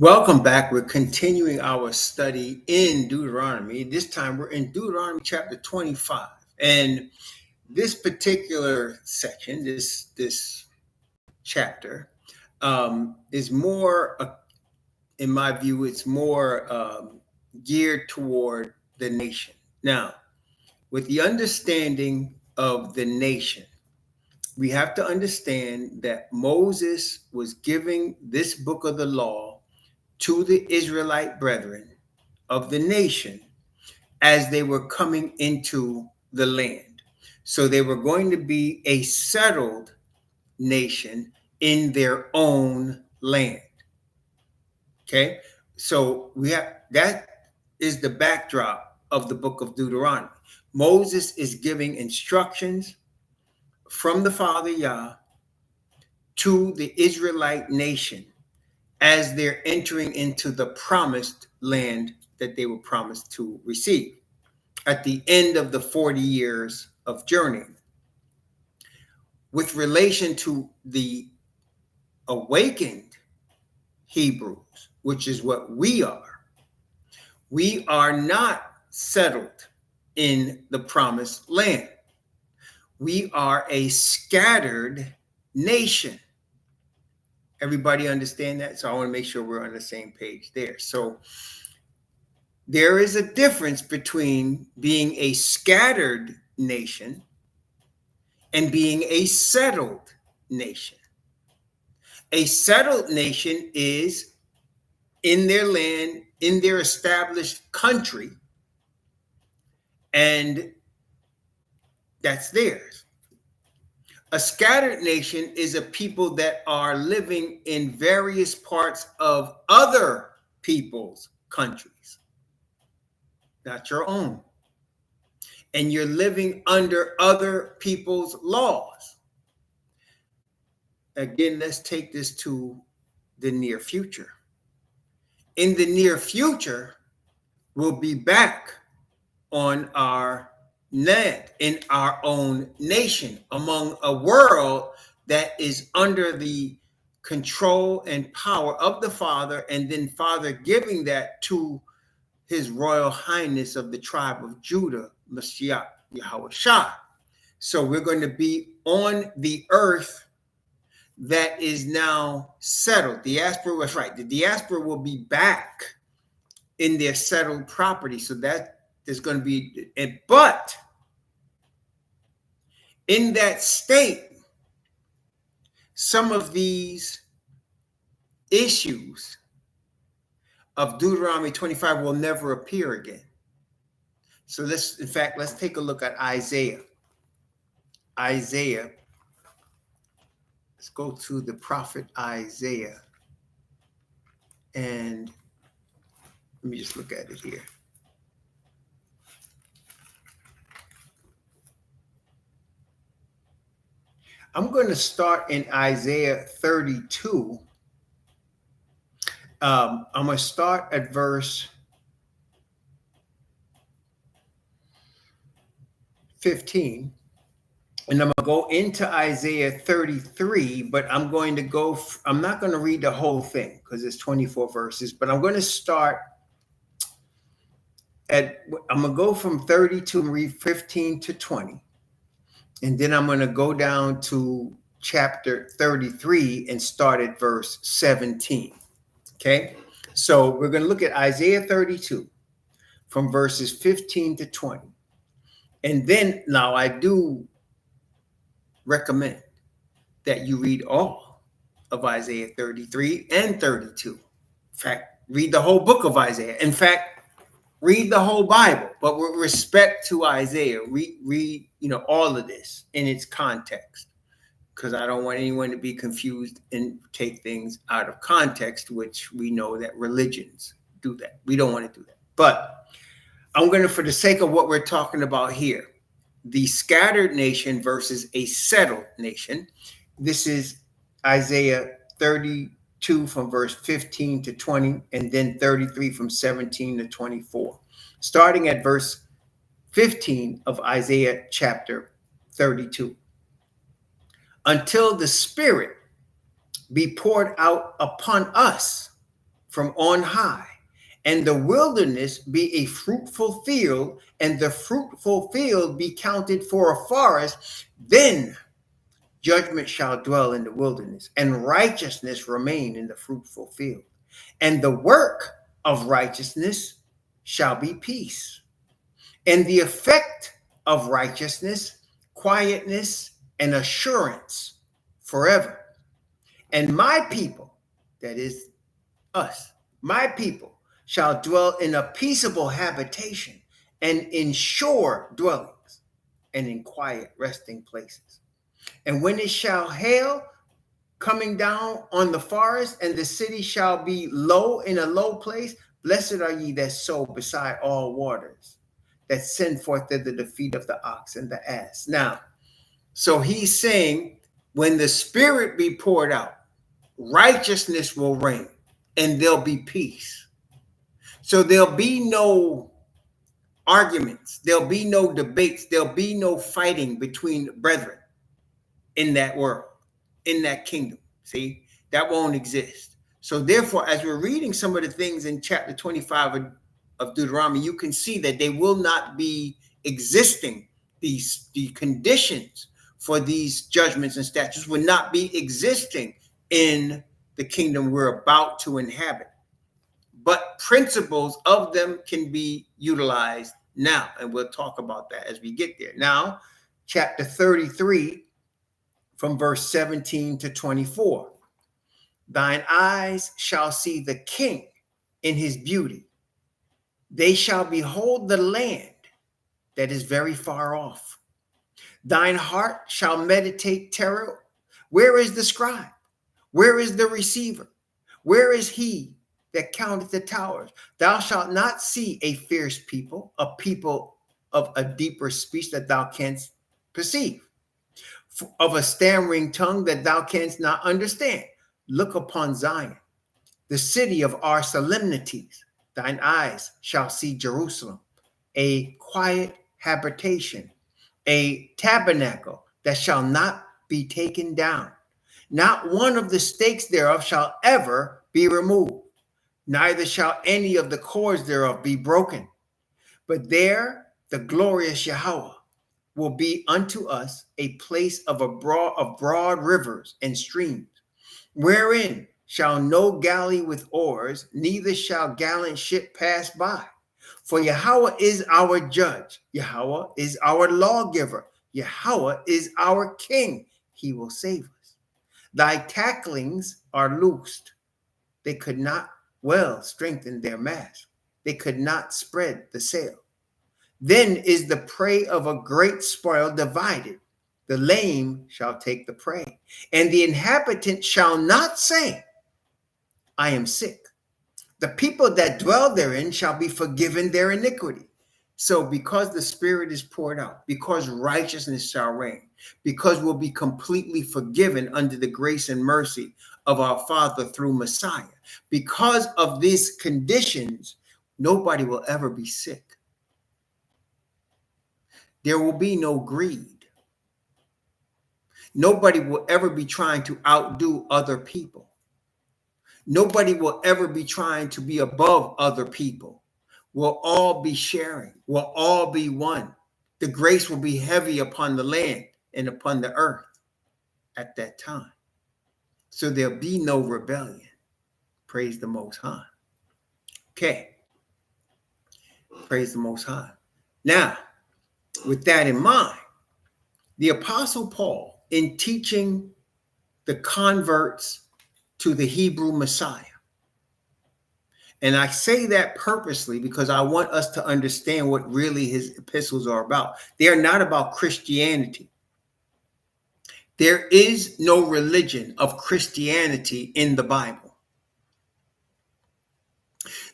Welcome back. We're continuing our study in Deuteronomy. This time we're in Deuteronomy chapter 25. And this particular section, this chapter, is more, in my view, it's more geared toward the nation. Now, with the understanding of the nation, we have to understand that Moses was giving this book of the law to the Israelite brethren of the nation as they were coming into the land. So they were going to be a settled nation in their own land. Okay, so we have that is the backdrop of the book of Deuteronomy. Moses is giving instructions from the Father Yah to the Israelite nation as they're entering into the promised land that they were promised to receive at the end of the 40 years of journeying. With relation to the awakened Hebrews, which is what we are not settled in the promised land. We are a scattered nation. Everybody understand that? So I want to make sure we're on the same page there. So there is a difference between being a scattered nation and being a settled nation. A settled nation is in their land, in their established country, and that's theirs. A scattered nation is a people that are living in various parts of other people's countries, not your own. And you're living under other people's laws. Again, let's take this to the near future. In the near future, we'll be back on our land, in our own nation, among a world that is under the control and power of the Father, and then Father giving that to His Royal Highness of the tribe of Judah, Mashiach Yahweh Shah. So we're going to be on the earth that is now settled. Diaspora was right. The diaspora will be back in their settled property. So that there's going to be, but in that state, some of these issues of Deuteronomy 25 will never appear again. So let's take a look at Isaiah. Isaiah. Let's go to the prophet Isaiah. And let me just look at it here. I'm going to start in Isaiah 32. I'm going to start at verse 15. And I'm going to go into Isaiah 33, but I'm not going to read the whole thing because it's 24 verses, but I'm going to start I'm going to go from 32 and read 15 to 20. And then I'm going to go down to chapter 33 and start at verse 17. Okay. So we're going to look at Isaiah 32 from verses 15 to 20. And then now I do recommend that you read all of Isaiah 33 and 32. In fact, read the whole book of Isaiah. In fact, read the whole Bible, but with respect to Isaiah, read all of this in its context, because I don't want anyone to be confused and take things out of context, which we know that religions do that. We don't want to do that. But I'm going to, for the sake of what we're talking about here, the scattered nation versus a settled nation. This is Isaiah 32 from verse 15 to 20, and then 33 from 17 to 24. Starting at verse 15 of Isaiah chapter 32. Until the Spirit be poured out upon us from on high, and the wilderness be a fruitful field, and the fruitful field be counted for a forest, then judgment shall dwell in the wilderness, and righteousness remain in the fruitful field. And the work of righteousness shall be peace. And the effect of righteousness, quietness, and assurance forever. And my people, that is us, my people, shall dwell in a peaceable habitation, and in sure dwellings, and in quiet resting places. And when it shall hail coming down on the forest, and the city shall be low in a low place, blessed are ye that sow beside all waters, that send forth thither the feet of the ox and the ass. Now, so he's saying, when the Spirit be poured out, righteousness will reign, and there'll be peace. So there'll be no arguments, there'll be no debates, there'll be no fighting between brethren in that world, in that kingdom. See, that won't exist. So therefore, as we're reading some of the things in chapter 25 of Deuteronomy, you can see that they will not be existing. The conditions for these judgments and statutes will not be existing in the kingdom we're about to inhabit. But principles of them can be utilized now, and we'll talk about that as we get there. Now, chapter 33, from verse 17 to 24. Thine eyes shall see the king in his beauty. They shall behold the land that is very far off. Thine heart shall meditate terror. Where is the scribe? Where is the receiver? Where is he that counteth the towers? Thou shalt not see a fierce people, a people of a deeper speech that thou canst perceive, of a stammering tongue that thou canst not understand. Look upon Zion, the city of our solemnities. Thine eyes shall see Jerusalem, a quiet habitation, a tabernacle that shall not be taken down. Not one of the stakes thereof shall ever be removed, neither shall any of the cords thereof be broken. But there the glorious Yahweh will be unto us a place of broad rivers and streams, wherein shall no galley with oars, neither shall gallant ship pass by. For Yahweh is our judge, Yahweh is our lawgiver, Yahweh is our king. He will save us. Thy tacklings are loosed. They could not well strengthen their mast. They could not spread the sail. Then is the prey of a great spoil divided. The lame shall take the prey, and the inhabitant shall not say, I am sick. The people that dwell therein shall be forgiven their iniquity. So because the Spirit is poured out, because righteousness shall reign, because we'll be completely forgiven under the grace and mercy of our Father through Messiah, because of these conditions, nobody will ever be sick. There will be no greed. Nobody will ever be trying to outdo other people. Nobody will ever be trying to be above other people. We'll all be sharing. We'll all be one. The grace will be heavy upon the land and upon the earth at that time. So there'll be no rebellion. Praise the Most High. Okay. Praise the Most High. Now, with that in mind, the Apostle Paul, in teaching the converts to the Hebrew Messiah, and I say that purposely because I want us to understand what really his epistles are about. They are not about Christianity. There is no religion of Christianity in the Bible.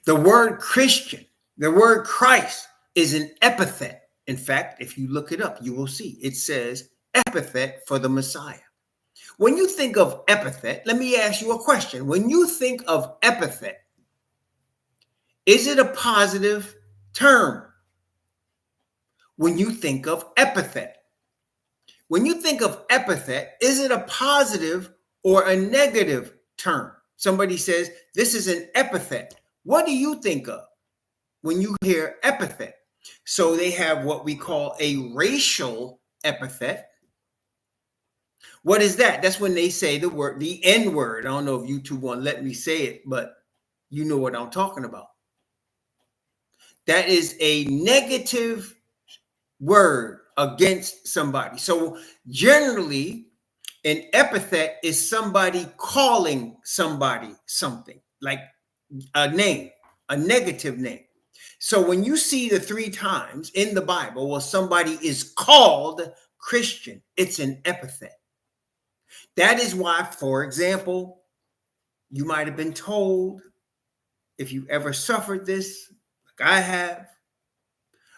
The word Christian, the word Christ, is an epithet. In fact, if you look it up, you will see it says epithet for the Messiah. When you think of epithet, let me ask you a question. When you think of epithet, is it a positive term? When you think of epithet, when you think of epithet, is it a positive or a negative term? Somebody says, this is an epithet. What do you think of when you hear epithet? So they have what we call a racial epithet. What is that? That's when they say the word, the N word. I don't know if you two want to let me say it, but you know what I'm talking about. That is a negative word against somebody. So generally, an epithet is somebody calling somebody something, like a name, a negative name. So when you see the 3 times in the Bible where somebody is called Christian, it's an epithet. That is why, for example, you might have been told, if you ever suffered this, like I have,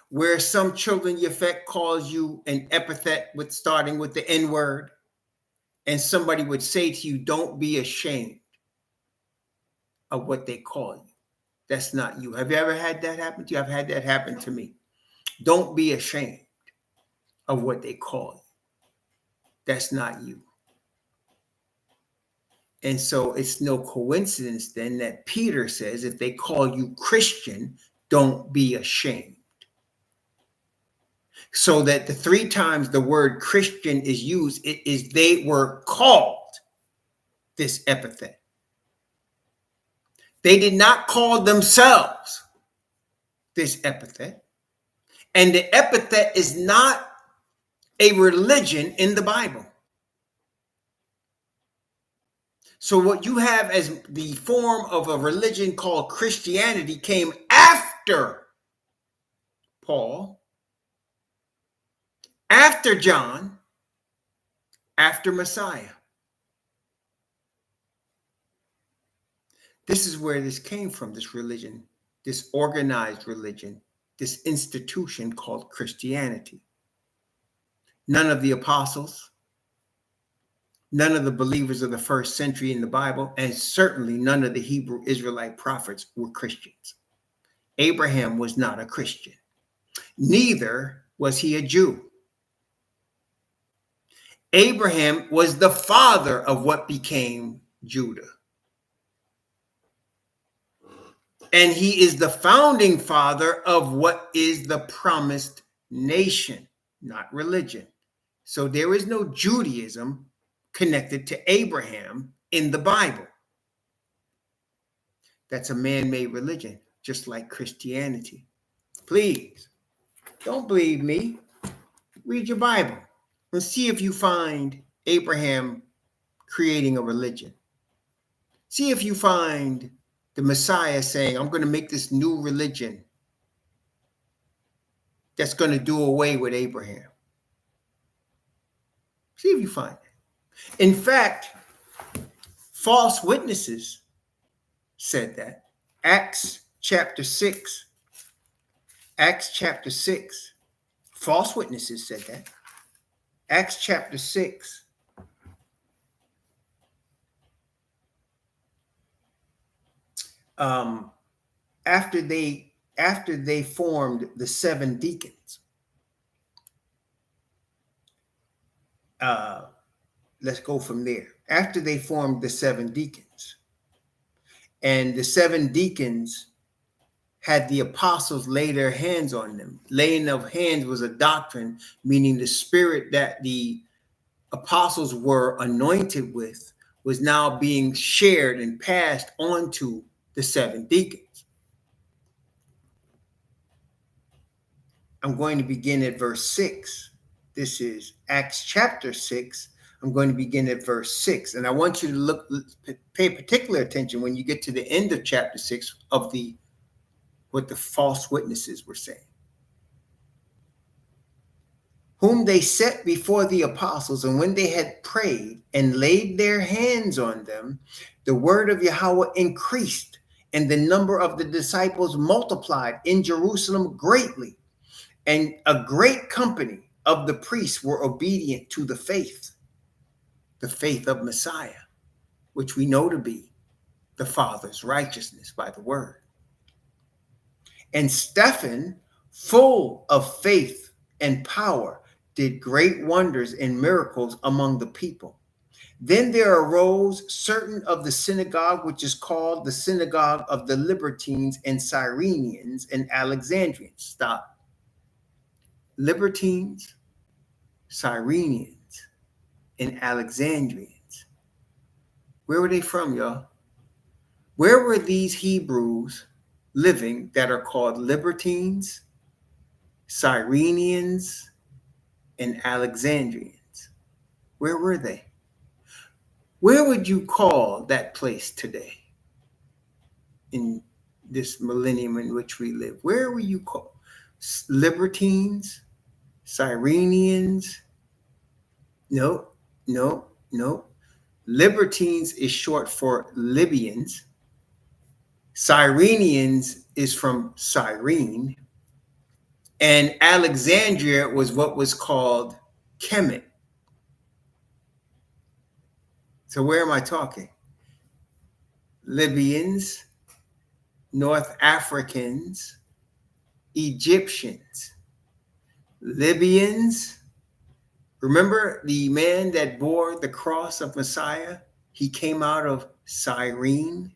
where some children you affect calls you an epithet with starting with the N word, and somebody would say to you, don't be ashamed of what they call you. That's not you. Have you ever had that happen to you? I've had that happen to me. Don't be ashamed of what they call you. That's not you. And so it's no coincidence then that Peter says, if they call you Christian, don't be ashamed. So that the 3 times the word Christian is used, it is they were called this epithet. They did not call themselves this epithet. And the epithet is not a religion in the Bible. So what you have as the form of a religion called Christianity came after Paul, after John, after Messiah. This is where this came from, this religion, this organized religion, this institution called Christianity. None of the apostles, none of the believers of the first century in the Bible, and certainly none of the Hebrew Israelite prophets were Christians. Abraham was not a Christian. Neither was he a Jew. Abraham was the father of what became Judah. And he is the founding father of what is the promised nation, not religion. So there is no Judaism connected to Abraham in the Bible. That's a man-made religion, just like Christianity. Please, don't believe me. Read your Bible and see if you find Abraham creating a religion. See if you find the Messiah saying, I'm going to make this new religion that's going to do away with Abraham. See if you find it. In fact, false witnesses said that. Acts chapter 6. False witnesses said that. Acts chapter 6. After they formed the 7 deacons. Let's go from there. After they formed the 7 deacons, and the 7 deacons had the apostles lay their hands on them. Laying of hands was a doctrine, meaning the spirit that the apostles were anointed with was now being shared and passed on to the 7 deacons. I'm going to begin at verse 6. This is Acts chapter 6. I'm going to begin at verse 6. And I want you to pay particular attention when you get to the end of chapter 6 of what the false witnesses were saying. Whom they set before the apostles, and when they had prayed and laid their hands on them, the word of Yahweh increased, and the number of the disciples multiplied in Jerusalem greatly. And a great company of the priests were obedient to the faith of Messiah, which we know to be the Father's righteousness by the word. And Stephen, full of faith and power, did great wonders and miracles among the people. Then there arose certain of the synagogue, which is called the synagogue of the Libertines and Cyrenians and Alexandrians. Stop. Libertines, Cyrenians, and Alexandrians. Where were they from, y'all? Where were these Hebrews living that are called Libertines, Cyrenians, and Alexandrians? Where were they? Where would you call that place today in this millennium in which we live? Where would you call Libertines, Cyrenians? No, no, no. Libertines is short for Libyans. Cyrenians is from Cyrene. And Alexandria was what was called Kemet. So where am I talking? Libyans, North Africans, Egyptians. Libyans. Remember the man that bore the cross of Messiah? He came out of Cyrene.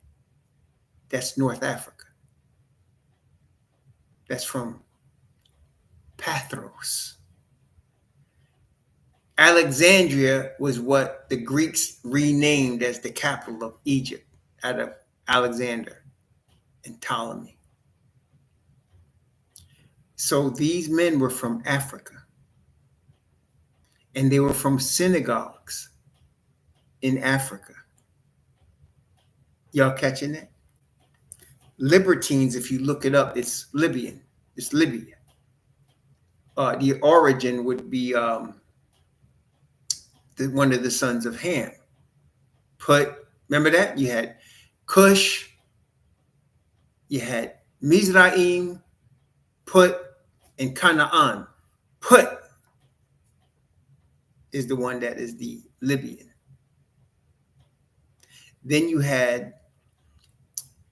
That's North Africa. That's from Pathros. Alexandria was what the Greeks renamed as the capital of Egypt, out of Alexander and Ptolemy. So these men were from Africa, and they were from synagogues in Africa. Y'all catching that? Libertines, if you look it up, it's Libyan. It's Libya. The origin would be one of the sons of Ham. Remember that? You had Cush, you had Mizraim, Put, and Canaan. Put is the one that is the Libyan. Then you had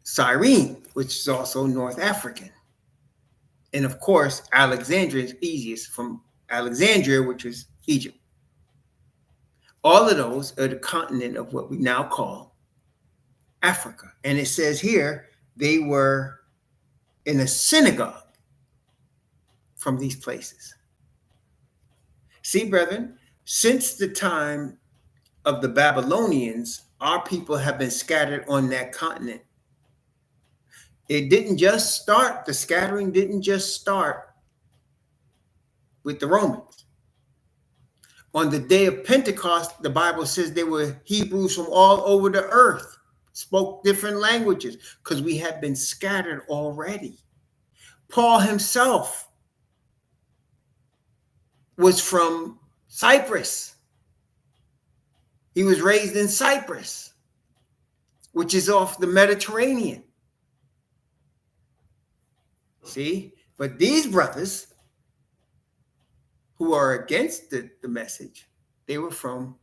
Cyrene, which is also North African. And of course, Alexandria is easiest, from Alexandria, which is Egypt. All of those are the continent of what we now call Africa. And it says here, they were in a synagogue from these places. See, brethren, since the time of the Babylonians, our people have been scattered on that continent. It didn't just start, the scattering didn't just start with the Romans. On the day of Pentecost, the Bible says there were Hebrews from all over the earth, spoke different languages, because we had been scattered already. Paul himself was from Cyprus. He was raised in Cyprus, which is off the Mediterranean. See? But these brothers who are against the message, they were from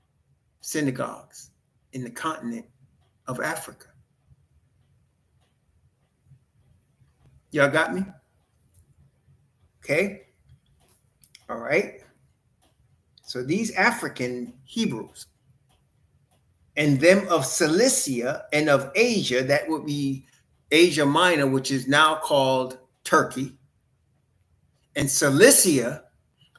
synagogues in the continent of Africa. Y'all got me? Okay. All right. So these African Hebrews and them of Cilicia and of Asia, that would be Asia Minor, which is now called Turkey, and Cilicia,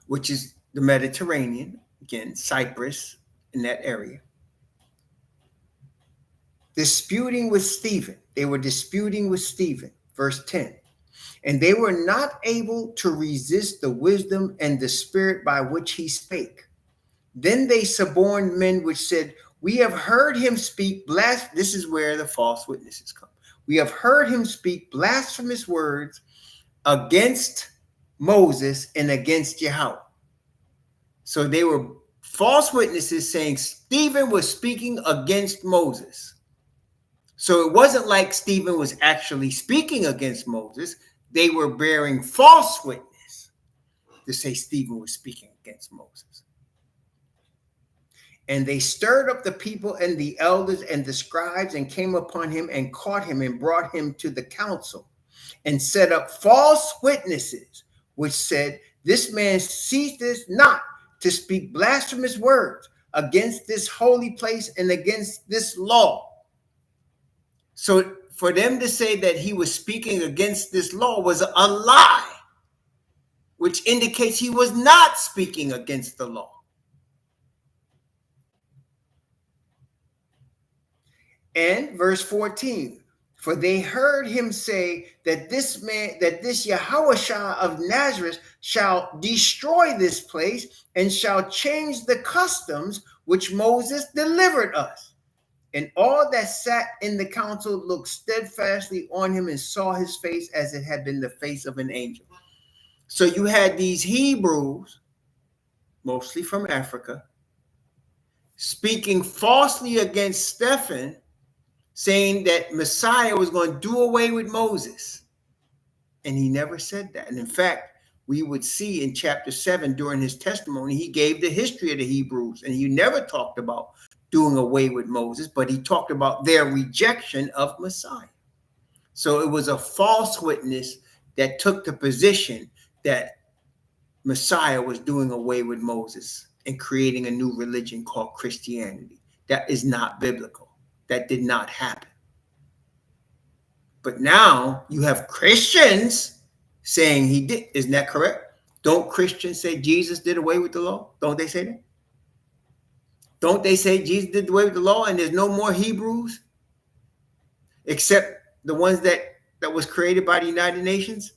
which is the Mediterranean, again, Cyprus in that area, disputing with Stephen. They were disputing with Stephen, verse 10. And they were not able to resist the wisdom and the spirit by which he spake. Then they suborned men which said, we have heard him speak this is where the false witnesses come. We have heard him speak blasphemous words against Moses and against Yahweh. So they were false witnesses saying Stephen was speaking against Moses. So it wasn't like Stephen was actually speaking against Moses. They were bearing false witness to say Stephen was speaking against Moses. And they stirred up the people and the elders and the scribes and came upon him and caught him and brought him to the council and set up false witnesses, which said, this man ceaseth not to speak blasphemous words, against this holy place and against this law. So for them to say that he was speaking against this law was a lie, which indicates he was not speaking against the law. And verse 14, for they heard him say that this Yahushua of Nazareth shall destroy this place and shall change the customs which Moses delivered us. And all that sat in the council looked steadfastly on him and saw his face as it had been the face of an angel. So you had these Hebrews, mostly from Africa, speaking falsely against Stephen, saying that Messiah was going to do away with Moses. And he never said that. And in fact, we would see in chapter 7 during his testimony, he gave the history of the Hebrews, and he never talked about doing away with Moses, but he talked about their rejection of Messiah. So it was a false witness that took the position that Messiah was doing away with Moses and creating a new religion called Christianity. That is not biblical. That did not happen. But now you have Christians saying he did. Isn't that correct? Don't Christians say Jesus did away with the law? Don't they say that? Don't they say Jesus did away with the law and there's no more Hebrews except the ones that was created by the United Nations?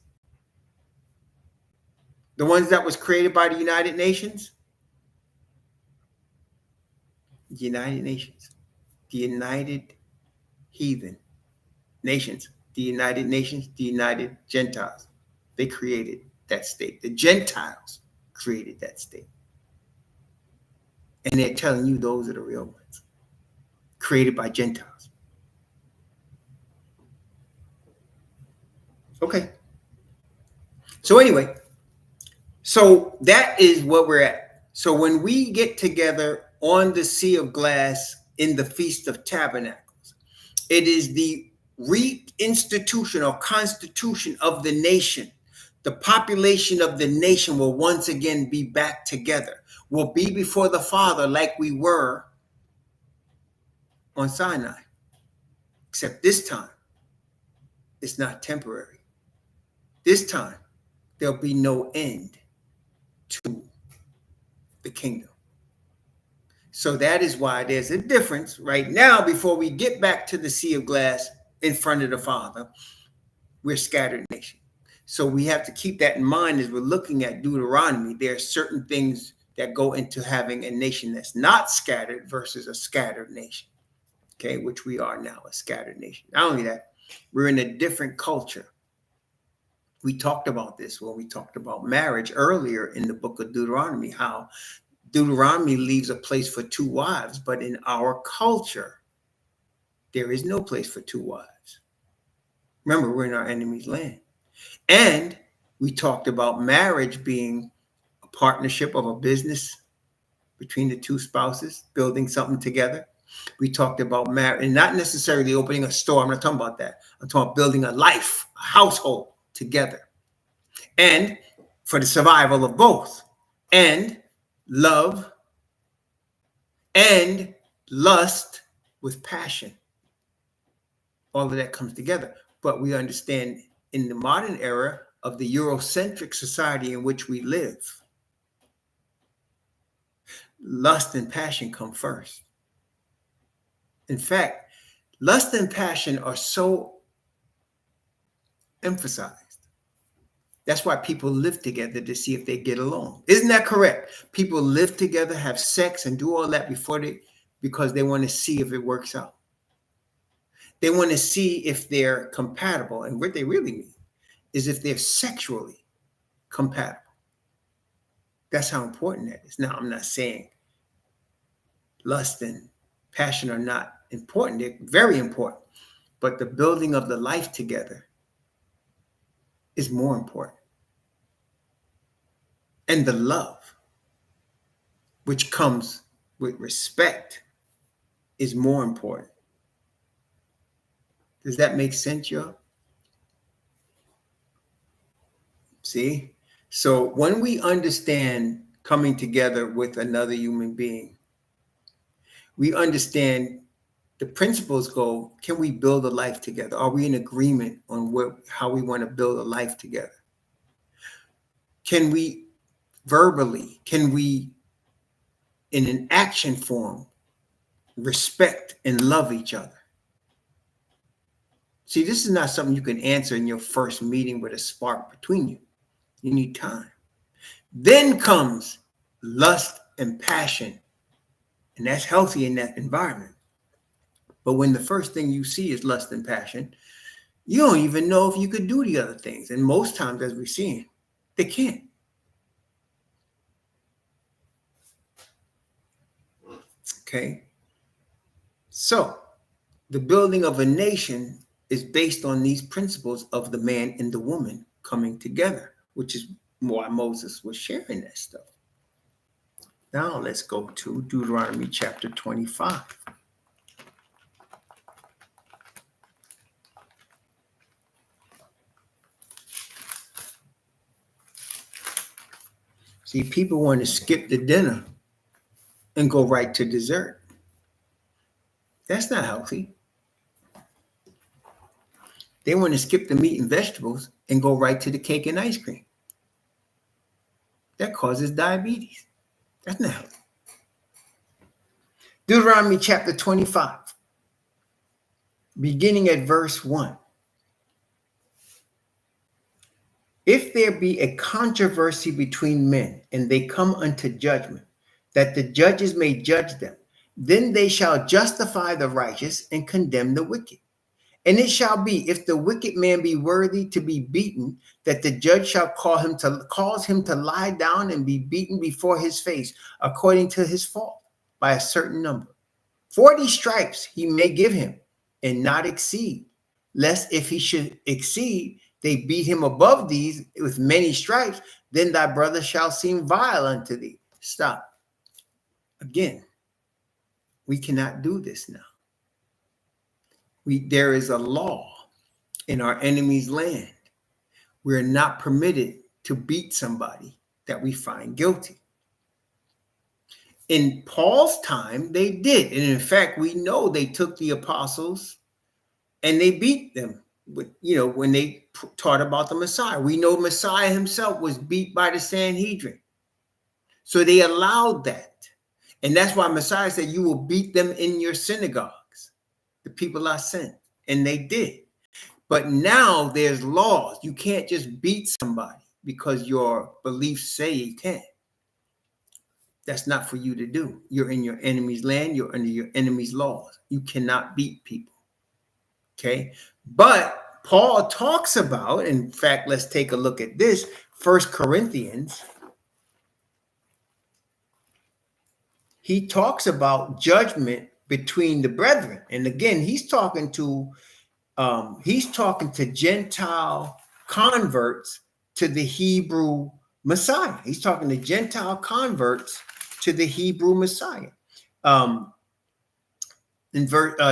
The ones that was created by the United Nations? The United Nations. The United Heathen Nations. The United Nations. The United Gentiles. They created that state. The Gentiles created that state. And they're telling you those are the real ones. Created by Gentiles. Okay. So anyway, so that is what we're at. So when we get together on the Sea of Glass in the Feast of Tabernacles, it is the reinstitution or constitution of the nation. The population of the nation will once again be back together. Will be before the Father like we were on Sinai. Except this time, it's not temporary. This time, there'll be no end to the kingdom. So that is why there's a difference right now. Before we get back to the Sea of Glass in front of the Father, we're scattered nation. So we have to keep that in mind as we're looking at Deuteronomy. There are certain things that go into having a nation that's not scattered versus a scattered nation, okay, which we are now, a scattered nation. Not only that, we're in a different culture. We talked about this when we talked about marriage earlier in the book of Deuteronomy, how Deuteronomy leaves a place for two wives, but in our culture, there is no place for two wives. Remember, we're in our enemy's land. And we talked about marriage being a partnership of a business between the two spouses, building something together. We talked about marriage, and not necessarily opening a store. I'm not talking about that. I'm talking about building a life, a household together. And for the survival of both. And love and lust with passion. All of that comes together. But we understand in the modern era of the Eurocentric society in which we live, lust and passion come first. In fact, lust and passion are so emphasized. That's why people live together, to see if they get along. Isn't that correct? People live together, have sex, and do all that because they want to see if it works out. They want to see if they're compatible. And what they really mean is if they're sexually compatible. That's how important that is. Now, I'm not saying lust and passion are not important. They're very important. But the building of the life together is more important. And the love, which comes with respect, is more important. Does that make sense, y'all? See? So when we understand coming together with another human being We understand the principles go, can we build a life together? Are we in agreement on how we want to build a life together? Can we verbally, can we in an action form respect and love each other? See, this is not something you can answer in your first meeting with a spark between you. You need time. Then comes lust and passion, and that's healthy in that environment. But when the first thing you see is lust and passion, you don't even know if you could do the other things. And most times, as we're seeing, they can't. Okay. So the building of a nation is based on these principles of the man and the woman coming together, which is why Moses was sharing that stuff. Now let's go to Deuteronomy chapter 25. See, people want to skip the dinner and go right to dessert. That's not healthy. They want to skip the meat and vegetables and go right to the cake and ice cream. That causes diabetes. That's not healthy. Deuteronomy chapter 25, beginning at verse 1. If there be a controversy between men, and they come unto judgment, that the judges may judge them, then they shall justify the righteous and condemn the wicked. And it shall be, if the wicked man be worthy to be beaten, that the judge shall cause him to lie down and be beaten before his face, according to his fault, by a certain number. 40 stripes he may give him, and not exceed, lest if he should exceed, they beat him above these with many stripes, then thy brother shall seem vile unto thee. Stop. Again, we cannot do this now. There is a law in our enemy's land. We're not permitted to beat somebody that we find guilty. In Paul's time, they did. And in fact, we know they took the apostles and they beat them. When they taught about the Messiah. We know Messiah himself was beat by the Sanhedrin. So they allowed that. And that's why Messiah said, you will beat them in your synagogues, the people I sent. And they did. But now there's laws. You can't just beat somebody because your beliefs say you can. That's not for you to do. You're in your enemy's land. You're under your enemy's laws. You cannot beat people. Okay. But Paul talks about, in fact, let's take a look at this. 1 Corinthians. He talks about judgment between the brethren. And again, he's talking to Gentile converts to the Hebrew Messiah. He's talking to Gentile converts to the Hebrew Messiah. In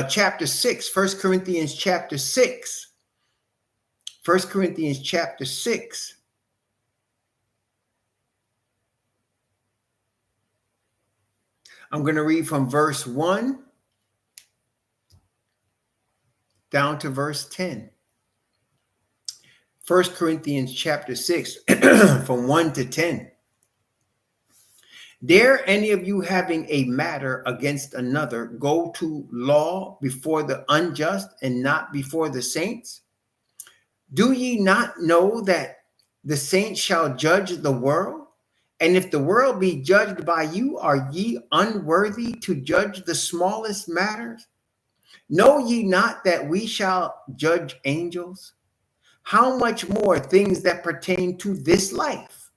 chapter 6, 1 Corinthians chapter 6. 1 Corinthians chapter 6. I'm going to read from verse 1 down to verse 10. 1 Corinthians chapter 6, from 1 to 10. Dare any of you having a matter against another go to law before the unjust and not before the saints? Do ye not know that the saints shall judge the world? And if the world be judged by you, are ye unworthy to judge the smallest matters? Know ye not that we shall judge angels? How much more things that pertain to this life?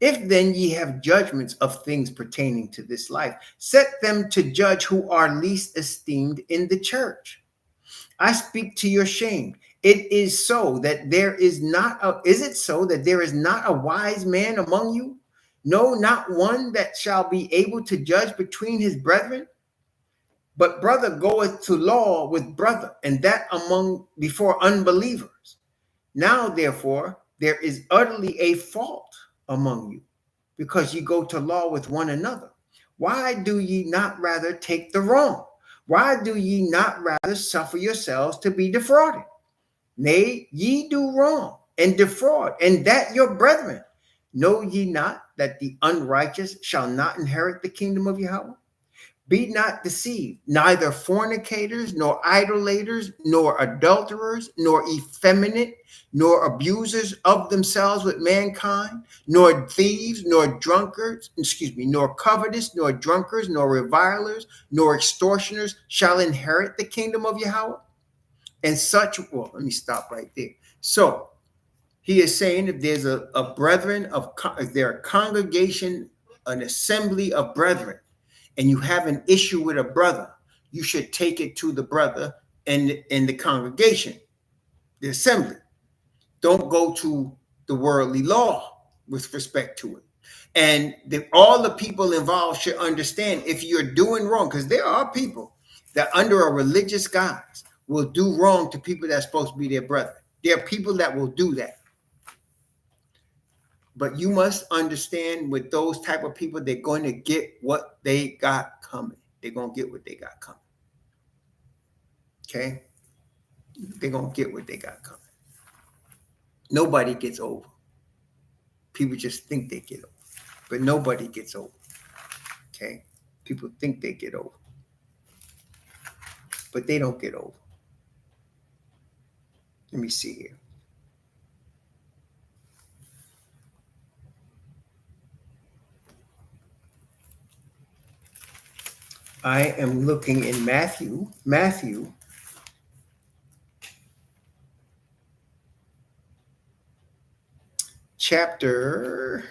If then ye have judgments of things pertaining to this life, set them to judge who are least esteemed in the church. I speak to your shame. It is so that there is not a wise man among you? No, not one that shall be able to judge between his brethren. But brother goeth to law with brother, and that before unbelievers. Now, therefore, there is utterly a fault among you, because ye go to law with one another. Why do ye not rather take the wrong? Why do ye not rather suffer yourselves to be defrauded? Nay, ye do wrong and defraud, and that your brethren. Know ye not that the unrighteous shall not inherit the kingdom of Yahweh? Be not deceived, neither fornicators, nor idolaters, nor adulterers, nor effeminate, nor abusers of themselves with mankind, nor thieves, nor drunkards, nor covetous, nor drunkards, nor revilers, nor extortioners shall inherit the kingdom of Yahweh. And such, well, let me stop right there. So he is saying if there's a brethren of, if there a congregation, an assembly of brethren, and you have an issue with a brother, you should take it to the brother in the congregation, the assembly. Don't go to the worldly law with respect to it. And all the people involved should understand if you're doing wrong, because there are people that under a religious guise will do wrong to people that's supposed to be their brother. There are people that will do that. But you must understand with those type of people, they're going to get what they got coming. They're going to get what they got coming. Okay? They're going to get what they got coming. Nobody gets over. People just think they get over. But nobody gets over. Okay? People think they get over. But they don't get over. Let me see here. I am looking in Matthew chapter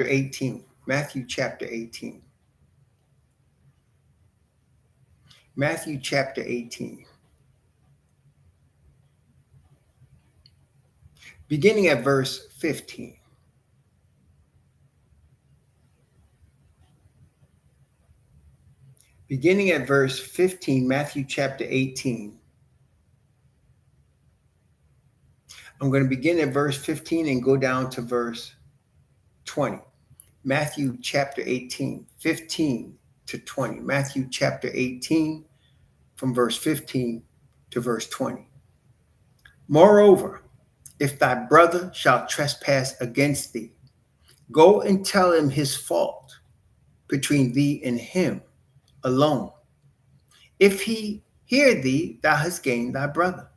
18. Matthew chapter 18. Matthew chapter 18. Beginning at verse 15. Beginning at verse 15, Matthew chapter 18. I'm going to begin at verse 15 and go down to verse 20. Matthew chapter 18, 15 to 20. Matthew chapter 18 from verse 15 to verse 20. Moreover, if thy brother shall trespass against thee, go and tell him his fault between thee and him alone. If he hear thee, thou hast gained thy brother.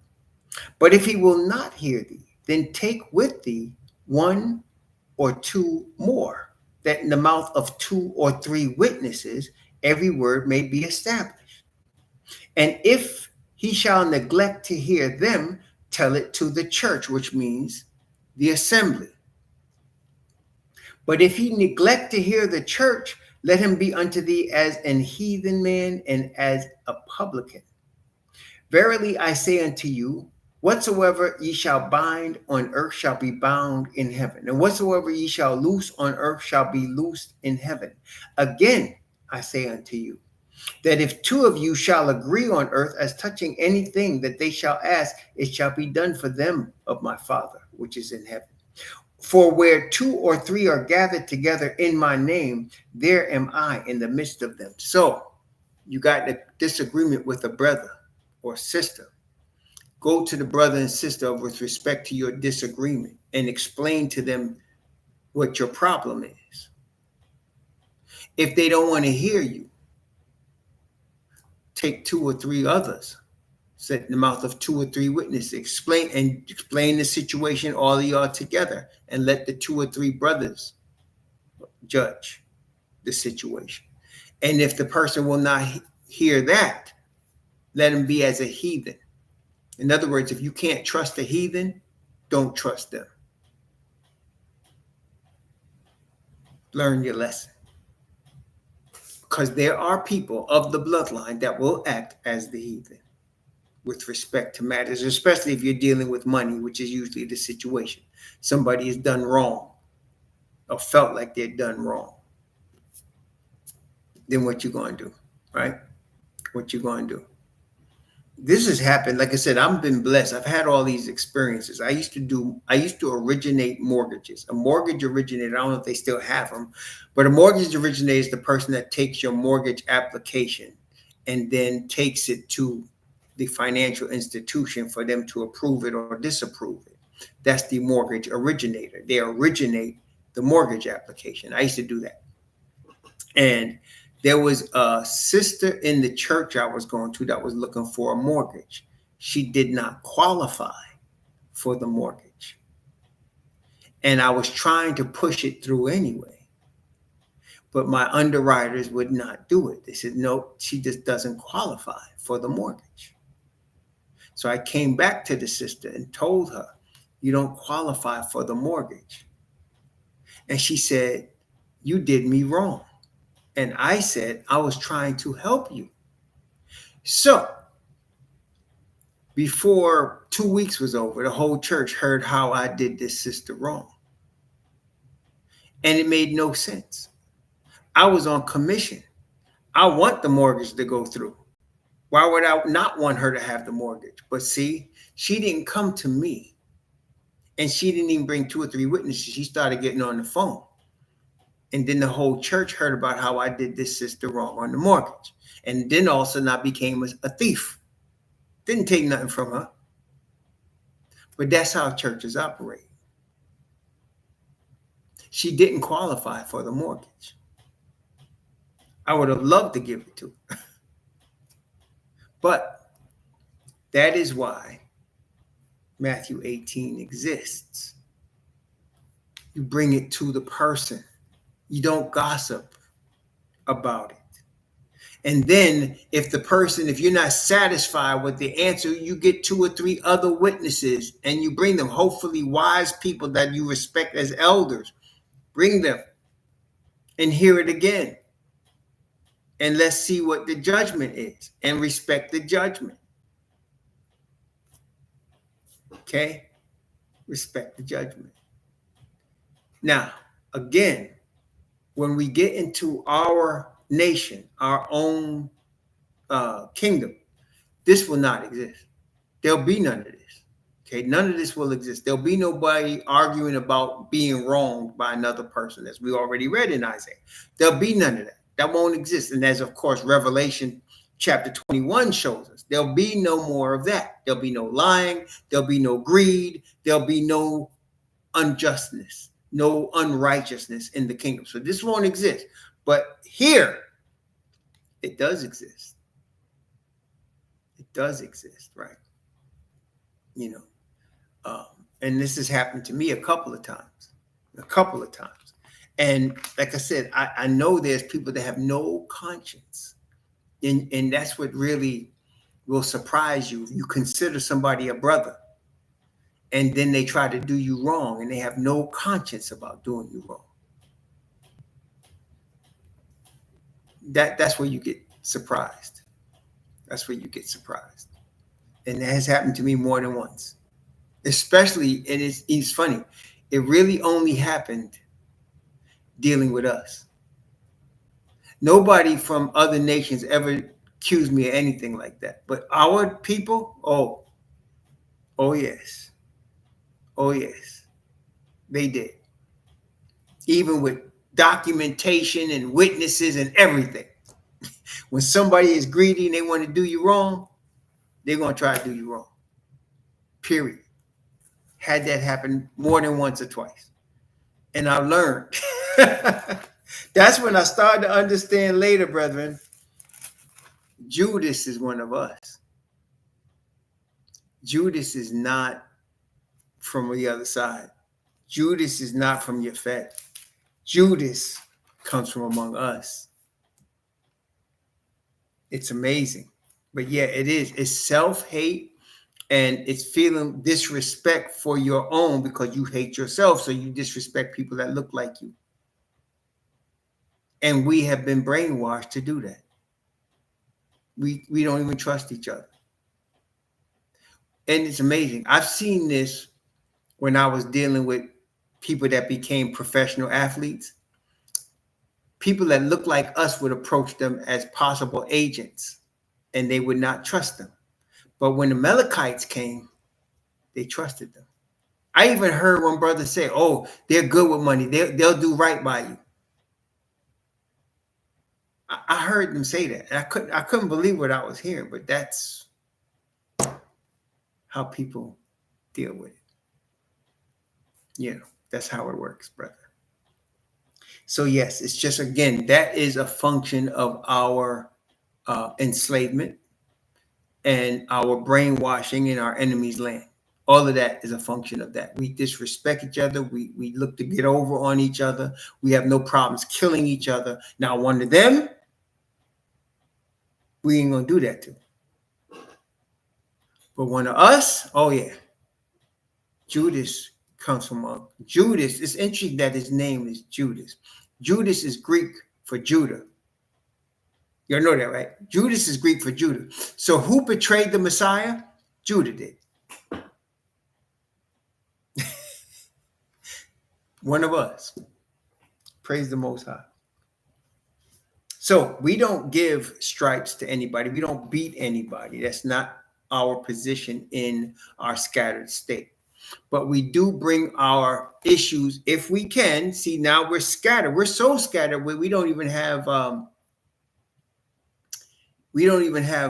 But if he will not hear thee, then take with thee one or two more, that in the mouth of 2 or 3 witnesses every word may be established. And if he shall neglect to hear them, tell it to the church, which means the assembly. But if he neglect to hear the church, let him be unto thee as an heathen man and as a publican. Verily I say unto you, whatsoever ye shall bind on earth shall be bound in heaven, and whatsoever ye shall loose on earth shall be loosed in heaven. Again, I say unto you, that if 2 of you shall agree on earth as touching anything that they shall ask, it shall be done for them of my Father, which is in heaven. For where 2 or 3 are gathered together in my name, there am I in the midst of them. So you got a disagreement with a brother or sister. Go to the brother and sister with respect to your disagreement and explain to them what your problem is. If they don't want to hear you, take 2 or 3 others. Set in the mouth of 2 or 3 witnesses. Explain the situation, all of y'all together, and let the 2 or 3 brothers judge the situation. And if the person will not hear that, let him be as a heathen. In other words, if you can't trust a heathen, don't trust them. Learn your lesson. Because there are people of the bloodline that will act as the heathen with respect to matters, especially if you're dealing with money, which is usually the situation. Somebody has done wrong or felt like they're done wrong. then what you going to do, right? What you going to do? This has happened. Like I said, I've been blessed. I've had all these experiences. I used to originate mortgages. A mortgage originator, I don't know if they still have them, but a mortgage originator is the person that takes your mortgage application and then takes it to the financial institution for them to approve it or disapprove it. That's the mortgage originator. They originate the mortgage application. I used to do that. And there was a sister in the church I was going to that was looking for a mortgage. She did not qualify for the mortgage. And I was trying to push it through anyway. But my underwriters would not do it. They said, no, she just doesn't qualify for the mortgage. So I came back to the sister and told her, you don't qualify for the mortgage. And she said, you did me wrong. And I said, I was trying to help you. So before 2 weeks was over, the whole church heard how I did this sister wrong. And it made no sense. I was on commission. I want the mortgage to go through. Why would I not want her to have the mortgage? But see, she didn't come to me. And she didn't even bring 2 or 3 witnesses. She started getting on the phone. And then the whole church heard about how I did this sister wrong on the mortgage. And then all of a sudden I became a thief. Didn't take nothing from her. But that's how churches operate. She didn't qualify for the mortgage. I would have loved to give it to her. But that is why Matthew 18 exists. You bring it to the person. You don't gossip about it. And then if you're not satisfied with the answer, you get 2 or 3 other witnesses and you bring them, hopefully wise people that you respect as elders. Bring them and hear it again. And let's see what the judgment is and respect the judgment. Okay? Respect the judgment. Now, again, when we get into our nation, our own kingdom, this will not exist. There'll be none of this. Okay, none of this will exist. There'll be nobody arguing about being wronged by another person, as we already read in Isaiah. There'll be none of that. That won't exist. And as, of course, Revelation chapter 21 shows us, there'll be no more of that. There'll be no lying. There'll be no greed. There'll be no unjustness, no unrighteousness in the kingdom. So this won't exist. But here, it does exist. It does exist, right? You know, and this has happened to me a couple of times. And like I said, I know there's people that have no conscience. And that's what really will surprise you. You consider somebody a brother, and then they try to do you wrong, and they have no conscience about doing you wrong. That's where you get surprised. That's where you get surprised. And that has happened to me more than once. Especially, and it's funny, it really only happened dealing with us. Nobody from other nations ever accused me of anything like that. But our people, oh yes. Oh yes. They did. Even with documentation and witnesses and everything. When somebody is greedy and they want to do you wrong, they're going to try to do you wrong. Period. Had that happen more than once or twice. And I learned. That's when I started to understand later, brethren, Judas is one of us. Judas is not from the other side. Judas is not from your fed. Judas comes from among us. It's amazing. But yeah, it is. It's self-hate. And it's feeling disrespect for your own because you hate yourself. So you disrespect people that look like you. And we have been brainwashed to do that. We don't even trust each other. And it's amazing. I've seen this when I was dealing with people that became professional athletes. People that look like us would approach them as possible agents, and they would not trust them. But when the Amalekites came, they trusted them. I even heard one brother say, "Oh, they're good with money. They'll do right by you." I heard them say that, and I couldn't believe what I was hearing. But that's how people deal with it. That's how it works, brother. So yes, it's just, again, that is a function of our enslavement and our brainwashing in our enemy's land. All of that is a function of that. We disrespect each other. We look to get over on each other. We have no problems killing each other. Now, one of them, we ain't gonna do that to. But one of us, oh yeah. Judas comes from Judas. It's interesting that his name is Judas. Judas is Greek for Judah. You know that, right? Judas is Greek for Judah. So who betrayed the Messiah? Judah did. One of us. Praise the Most High. So we don't give stripes to anybody. We don't beat anybody. That's not our position in our scattered state. But we do bring our issues if we can. See, now we're scattered. We're so scattered we don't even have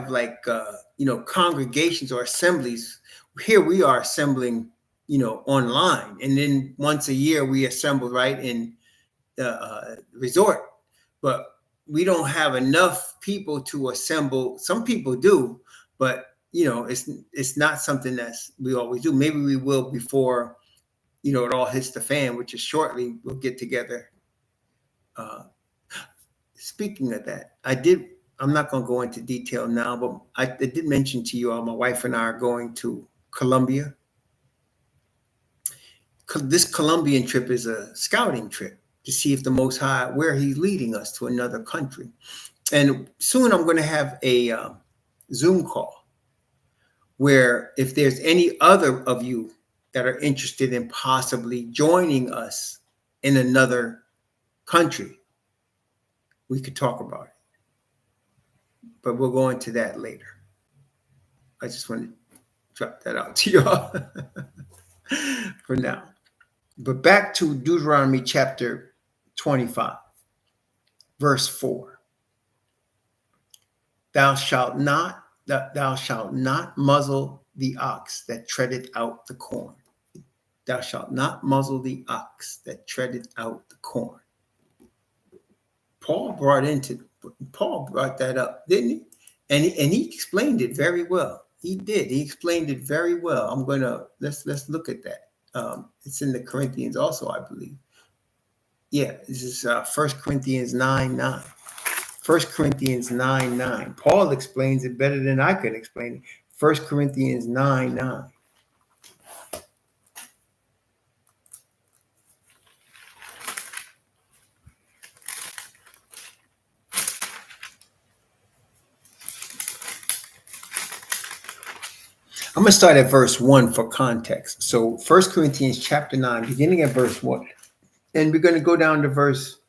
like congregations or assemblies. Here we are assembling, online, and then once a year we assemble right in the resort. But we don't have enough people to assemble. Some people do, but it's not something that's we always do. Maybe we will before it all hits the fan, which is shortly. We'll get together. Speaking of that, I'm not going to go into detail now, but I did mention to you all, my wife and I are going to Colombia. This Colombian trip is a scouting trip to see if the Most High, where he's leading us to another country. And soon I'm going to have a Zoom call where if there's any other of you that are interested in possibly joining us in another country, we could talk about it. But we'll go into that later. I just want to drop that out to y'all for now. But back to Deuteronomy chapter 25, verse 4. Thou shalt not muzzle the ox that treadeth out the corn. Thou shalt not muzzle the ox that treadeth out the corn. Paul brought that up, didn't he? And he explained it very well. He did. He explained it very well. Let's look at that. It's in the Corinthians also, I believe. Yeah, this is 1 Corinthians 9:9. 1 Corinthians 9:9. Paul explains it better than I could explain it. 1 Corinthians 9:9. I'm going to start at verse 1 for context. So 1 Corinthians chapter 9, beginning at verse 1. And we're going to go down to verse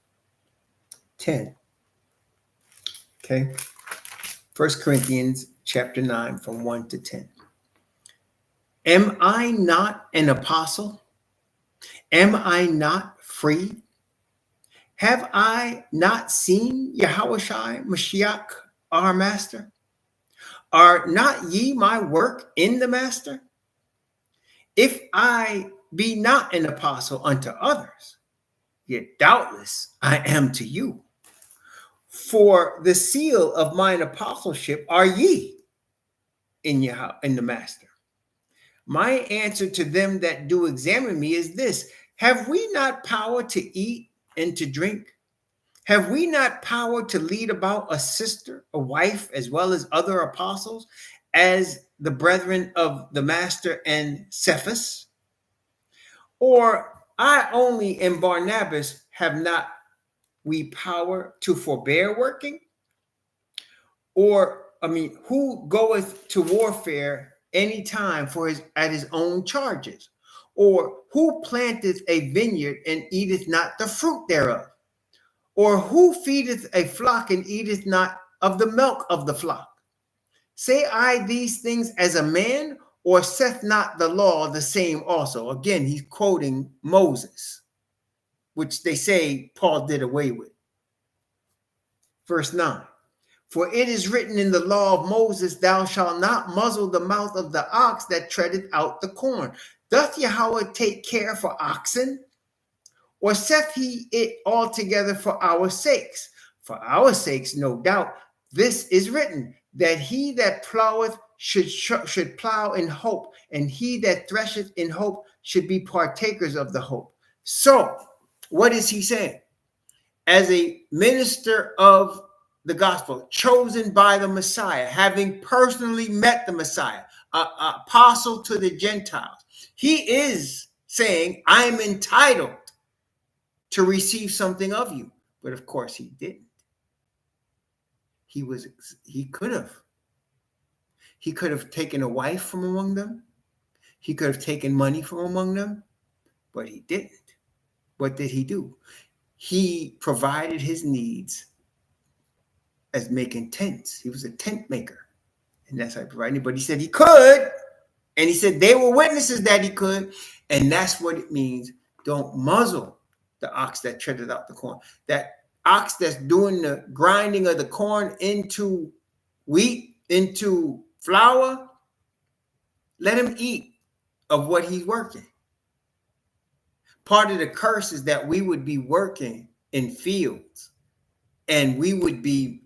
10. Okay. 1 Corinthians chapter 9 from 1 to 10. Am I not an apostle? Am I not free? Have I not seen Yahushua Mashiach, our master? Are not ye my work in the master? If I be not an apostle unto others, yet doubtless I am to you. For the seal of mine apostleship are ye in the master. My answer to them that do examine me is this: have we not power to eat and to drink? Have we not power to lead about a sister, a wife, as well as other apostles, as the brethren of the master and Cephas? Or I only and Barnabas have not we power to forbear working? Or, who goeth to warfare any time at his own charges? Or who planteth a vineyard and eateth not the fruit thereof? Or who feedeth a flock and eateth not of the milk of the flock? Say I these things as a man, or saith not the law the same also? Again, he's quoting Moses, which they say Paul did away with. Verse 9. For it is written in the law of Moses, thou shalt not muzzle the mouth of the ox that treadeth out the corn. Doth Yahweh take care for oxen? Or saith he it altogether for our sakes? For our sakes, no doubt, this is written, that he that ploweth should plow in hope, and he that thresheth in hope should be partakers of the hope. So, what is he saying? As a minister of the gospel, chosen by the Messiah, having personally met the Messiah, apostle to the Gentiles, he is saying, I'm entitled to receive something of you. But of course he didn't. He could have taken a wife from among them. He could have taken money from among them, but he didn't. What did he do? He provided his needs as making tents. He was a tent maker, and that's how he provided. But he said he could, and he said they were witnesses that he could, and that's what it means. Don't muzzle the ox that treadeth out the corn. That ox that's doing the grinding of the corn into wheat, into flour, let him eat of what he's working. Part of the curse is that we would be working in fields and we would be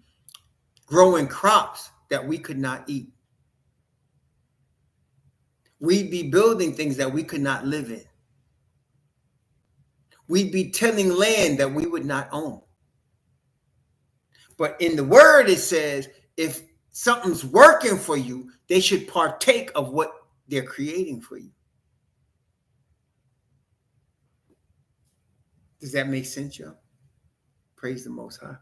growing crops that we could not eat. We'd be building things that we could not live in. We'd be tilling land that we would not own. But in the word, it says, if something's working for you, they should partake of what they're creating for you. Does that make sense, y'all? Praise the Most High.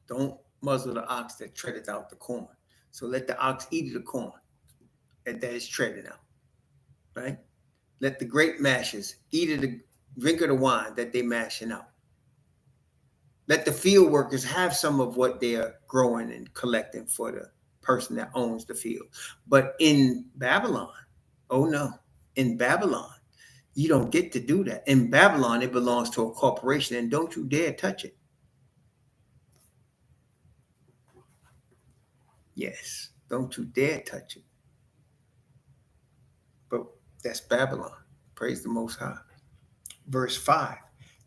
Don't muzzle the ox that treadeth out the corn. So let the ox eat of the corn that is treaded out, right? Let the grape mashers eat of the drink of the wine that they mashing out. Let the field workers have some of what they are growing and collecting for the person that owns the field. But in Babylon, oh no, in Babylon, you don't get to do that. In Babylon, it belongs to a corporation, and don't you dare touch it. Yes, don't you dare touch it. But that's Babylon. Praise the Most High. Verse 5,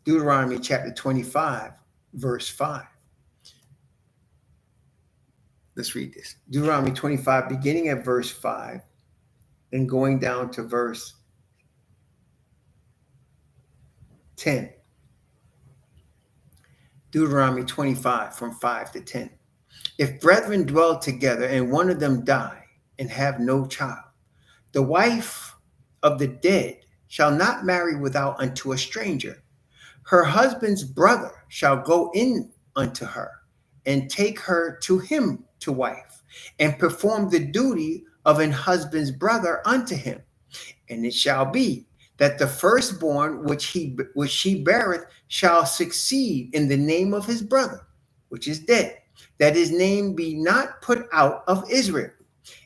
Deuteronomy chapter 25, verse 5. Let's read this. Deuteronomy 25, beginning at verse 5 and going down to verse 10. Deuteronomy 25 from 5 to 10. If brethren dwell together and one of them die and have no child, the wife of the dead shall not marry without unto a stranger. Her husband's brother shall go in unto her and take her to him to wife, and perform the duty of an husband's brother unto him. And it shall be that the firstborn which she beareth shall succeed in the name of his brother, which is dead, that his name be not put out of Israel.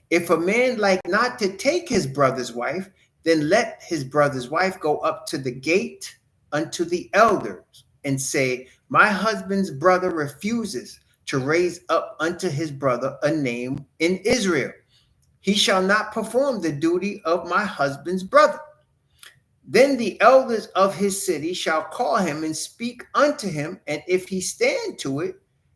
If a man like not to take his brother's wife, then let his brother's wife go up to the gate unto the elders and say, my husband's brother refuses to raise up unto his brother a name in Israel. He shall not perform the duty of my husband's brother. Then the elders of his city shall call him and speak unto him, and if he stand to it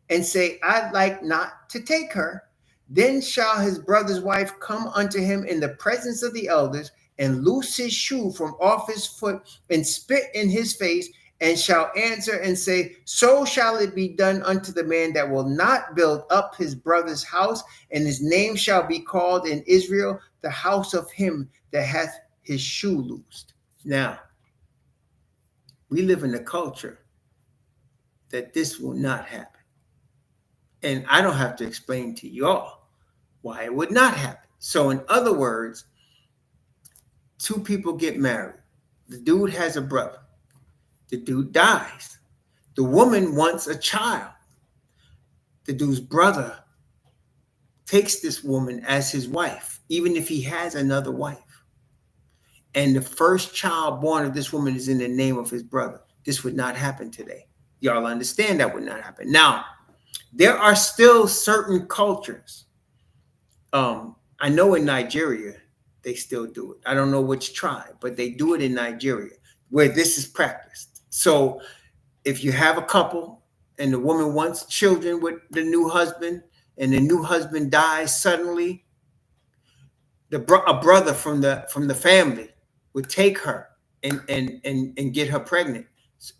and say, I like not to take her, then shall his brother's wife come unto him in the presence of the elders and loose his shoe from off his foot and spit in his face, and shall answer and say, so shall it be done unto the man that will not build up his brother's house, and his name shall be called in Israel the house of him that hath his shoe loosed. Now, we live in a culture that this will not happen. And I don't have to explain to y'all why it would not happen. So in other words, two people get married. The dude has a brother. The dude dies. The woman wants a child. The dude's brother takes this woman as his wife, even if he has another wife. And the first child born of this woman is in the name of his brother. This would not happen today. Y'all understand that would not happen. Now, there are still certain cultures. I know in Nigeria, they still do it. I don't know which tribe, but they do it in Nigeria where this is practiced. So if you have a couple and the woman wants children with the new husband and the new husband dies suddenly, a brother from the family would take her and get her pregnant.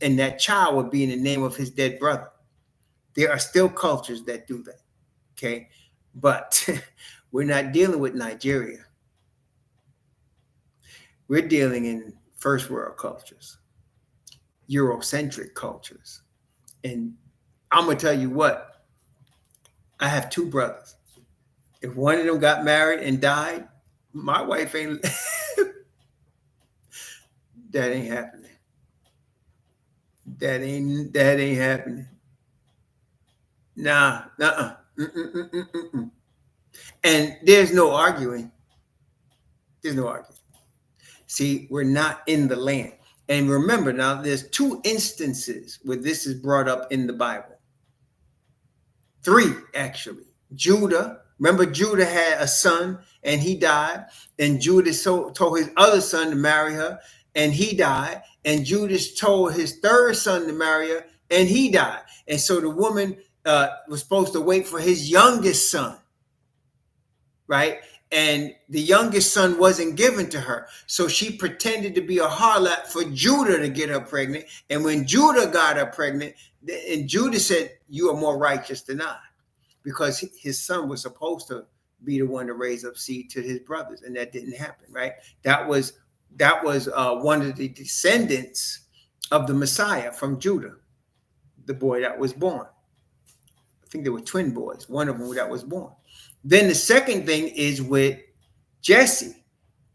And that child would be in the name of his dead brother. There are still cultures that do that. Okay. But we're not dealing with Nigeria. We're dealing in first world cultures, Eurocentric cultures. And I'm going to tell you what, I have two brothers. If one of them got married and died, my wife ain't, that ain't happening. That ain't happening. Nah, nuh-uh. And there's no arguing. There's no arguing. See, we're not in the land. And remember now, there's two instances where this is brought up in the Bible. Three, actually. Judah, remember Judah had a son and he died. And Judah told his other son to marry her and he died. And Judas told his third son to marry her and he died. And so the woman was supposed to wait for his youngest son, right? And the youngest son wasn't given to her. So she pretended to be a harlot for Judah to get her pregnant. And when Judah got her pregnant, and Judah said, "You are more righteous than I," because his son was supposed to be the one to raise up seed to his brothers. And that didn't happen, right? That was one of the descendants of the Messiah from Judah, the boy that was born. I think there were twin boys, one of them that was born. Then the second thing is with Jesse,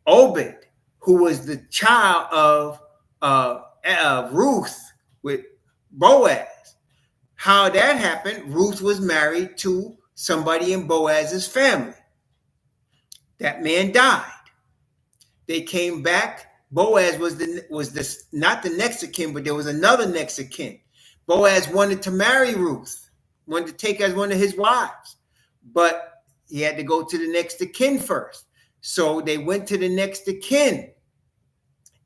Obed, who was the child of Ruth with Boaz. How that happened, Ruth was married to somebody in Boaz's family. That man died. They came back. Boaz was not the next of kin, but there was another next of kin. Boaz wanted to marry Ruth, wanted to take her as one of his wives, but he had to go to the next of kin first. So they went to the next of kin.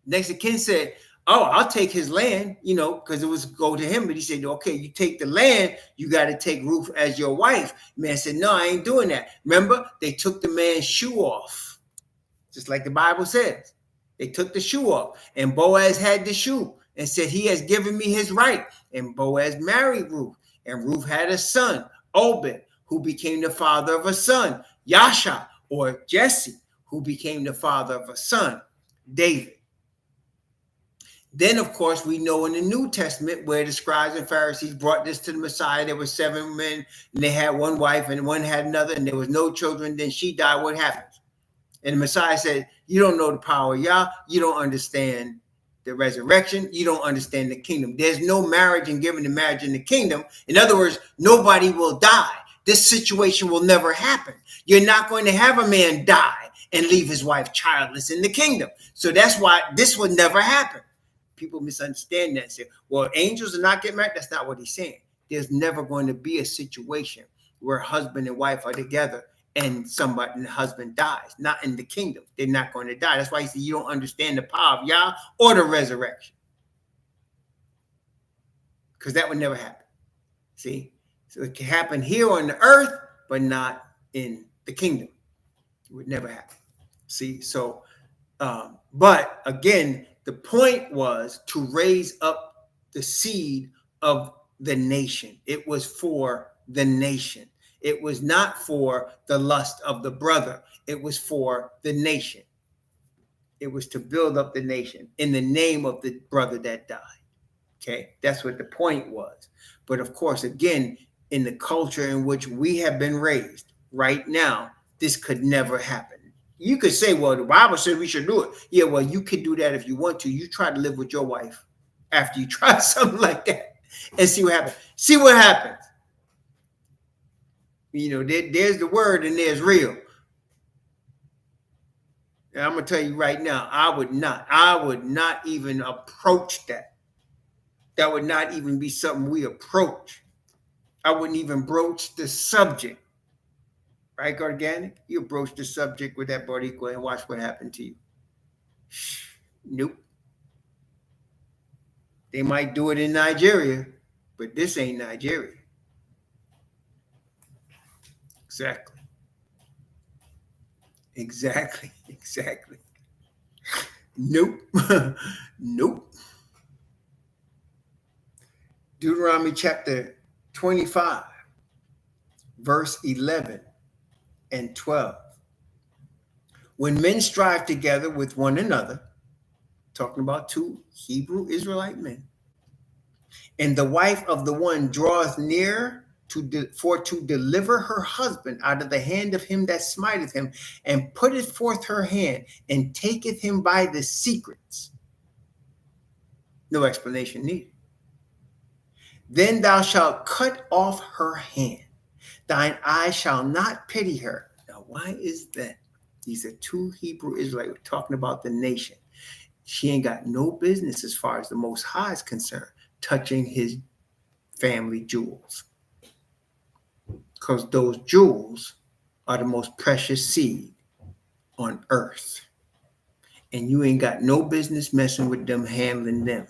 Next of kin said, "Oh, I'll take his land," because it was go to him. But he said, "Okay, you take the land, you got to take Ruth as your wife." Man said, "No, I ain't doing that." Remember, they took the man's shoe off, just like the Bible says. They took the shoe off, and Boaz had the shoe and said, "He has given me his right." And Boaz married Ruth, and Ruth had a son, Obed, who became the father of a son, Yasha, or Jesse, who became the father of a son, David. Then, of course, we know in the New Testament where the scribes and Pharisees brought this to the Messiah. There were 7 men, and they had one wife, and one had another, and there was no children. Then she died. What happens? And the Messiah said, "You don't know the power of Yah. You don't understand the resurrection. You don't understand the kingdom. There's no marriage and giving the marriage in the kingdom. In other words, nobody will die. This situation will never happen. You're not going to have a man die and leave his wife childless in the kingdom. So that's why this will never happen." People misunderstand that and say, "Well, angels are not getting married." That's not what he's saying. There's never going to be a situation where husband and wife are together and the husband dies. Not in the kingdom. They're not going to die. That's why he said you don't understand the power of Yah or the resurrection. Because that would never happen. See? So it can happen here on the earth, but not in the kingdom. It would never happen. See? So, but again, the point was to raise up the seed of the nation. It was for the nation. It was not for the lust of the brother. It was for the nation. It was to build up the nation in the name of the brother that died. Okay, that's what the point was. But of course, again, in the culture in which we have been raised right now, this could never happen. You could say, "Well, the Bible said we should do it." Yeah, well, you could do that if you want to. You try to live with your wife after you try something like that. and see what happens. See what happens. There's the word and there's real. And I'm gonna tell you right now, I would not even approach that. That would not even be something we approach. I wouldn't even broach the subject. Right, Organic? You broach the subject with that Boricua and watch what happened to you. Nope. They might do it in Nigeria, but this ain't Nigeria. Exactly. Nope. Nope. Deuteronomy chapter 25, verse 11 and 12. When men strive together with one another, talking about two Hebrew Israelite men, and the wife of the one draweth near to deliver her husband out of the hand of him that smiteth him, and putteth forth her hand, and taketh him by the secrets. No explanation needed. Then thou shalt cut off her hand. Thine eye shall not pity her. Now, why is that? These are two Hebrew Israelites. We're talking about the nation. She ain't got no business, as far as the Most High is concerned, touching his family jewels. Because those jewels are the most precious seed on earth. And you ain't got no business messing with them, handling them.